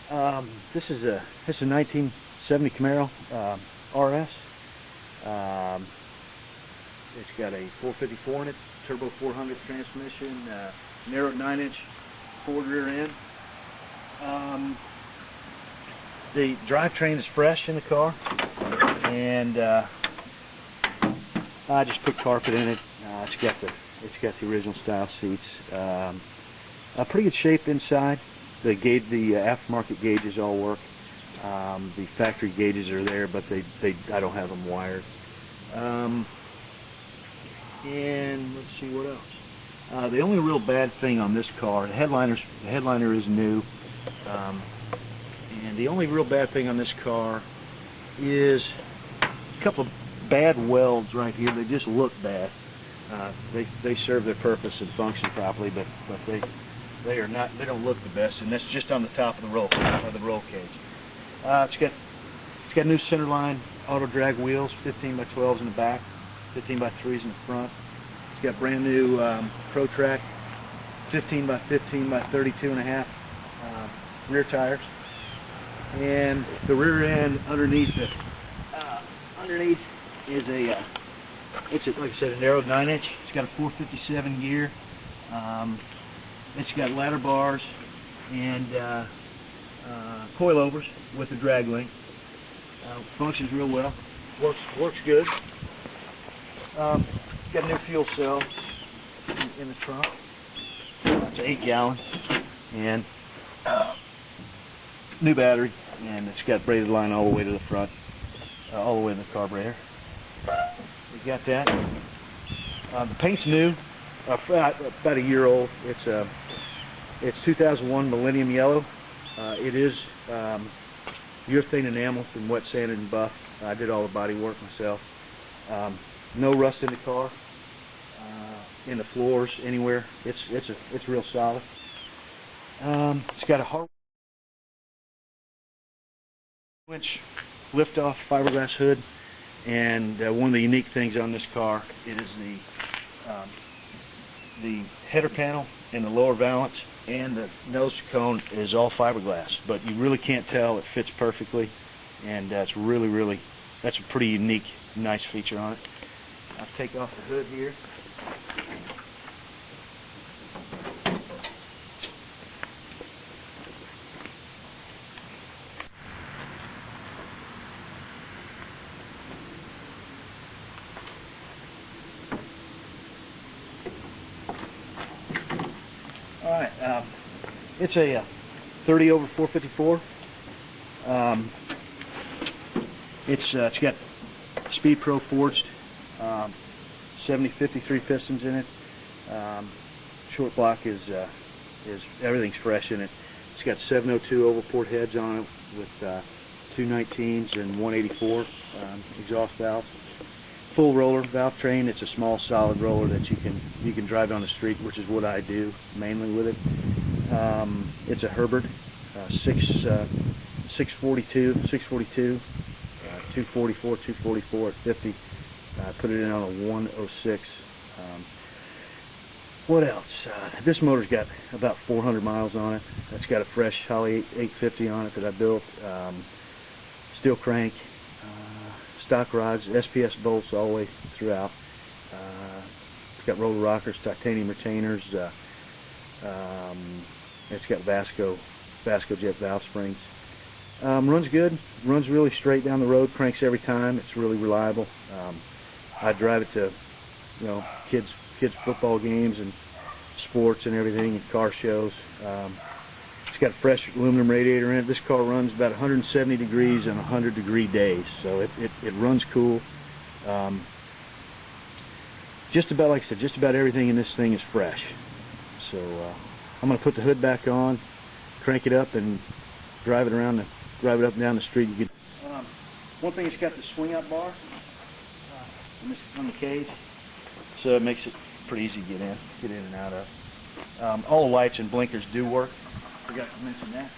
This is a 1970 Camaro RS. It's got a 454 in it, turbo 400 transmission, narrow 9-inch Ford rear end. The drivetrain is fresh in the car, and I just put carpet in it. It's got the original style seats. Pretty good shape inside. The aftermarket gauges all work. The factory gauges are there, but I don't have them wired. And let's see what else. The only real bad thing on this car, the headliner is new, and the only real bad thing on this car is a couple of bad welds right here. They just look bad. They serve their purpose and function properly, but they are not. They don't look the best, and that's just on the top of the roll cage. It's got new centerline auto drag wheels, 15 by 12s in the back, 15 by 3s in the front. It's got brand new Pro Track 15 by 15 by 32.5 rear tires, and the rear end underneath is like I said, a narrow 9-inch. It's got a 457 gear. It's got ladder bars and coilovers with the drag link. Functions real well. Works good. Got a new fuel cell in the trunk. It's 8 gallons, and new battery, and it's got braided line all the way to the front, all the way in the carburetor. We got that. The paint's new, about a year old. It's 2001 Millennium Yellow. It is urethane enamel from wet sanded and buff. I did all the body work myself. No rust in the car, in the floors, anywhere. It's real solid. It's got a 1-inch lift-off fiberglass hood, and one of the unique things on this car is the header panel and the lower valance and the nose cone is all fiberglass, but you really can't tell. It fits perfectly, and that's a pretty unique, nice feature on it. I'll take off the hood here. All right, it's a 30 over 454. It's got Speed Pro forged 7053 pistons in it. Short block is everything's fresh in it. It's got 702 oval port heads on it with 219s and 184 exhaust valves. Full roller valve train. It's a small solid roller that you can drive down the street, which is what I do mainly with it. It's a Herbert 642, 244, 244 at 50. I put it in on a 106. What else? This motor's got about 400 miles on it. It's got a fresh Holley 850 on it that I built. Steel crank, stock rods, SPS bolts all the way throughout. It's got roller rockers, titanium retainers. It's got Vasco jet valve springs. Runs good. Runs really straight down the road. Cranks every time. It's really reliable. I drive it to, kids football games and sports and everything, and car shows. It's got a fresh aluminum radiator in it. This car runs about 170 degrees on 100-degree days, so it runs cool. Just about, like I said, just about everything in this thing is fresh. So I'm going to put the hood back on, crank it up, and drive it up and down the street. One thing, it's got the swing-out bar on the cage, so it makes it pretty easy to get in and out of. All the lights and blinkers do work. Forgot to mention that.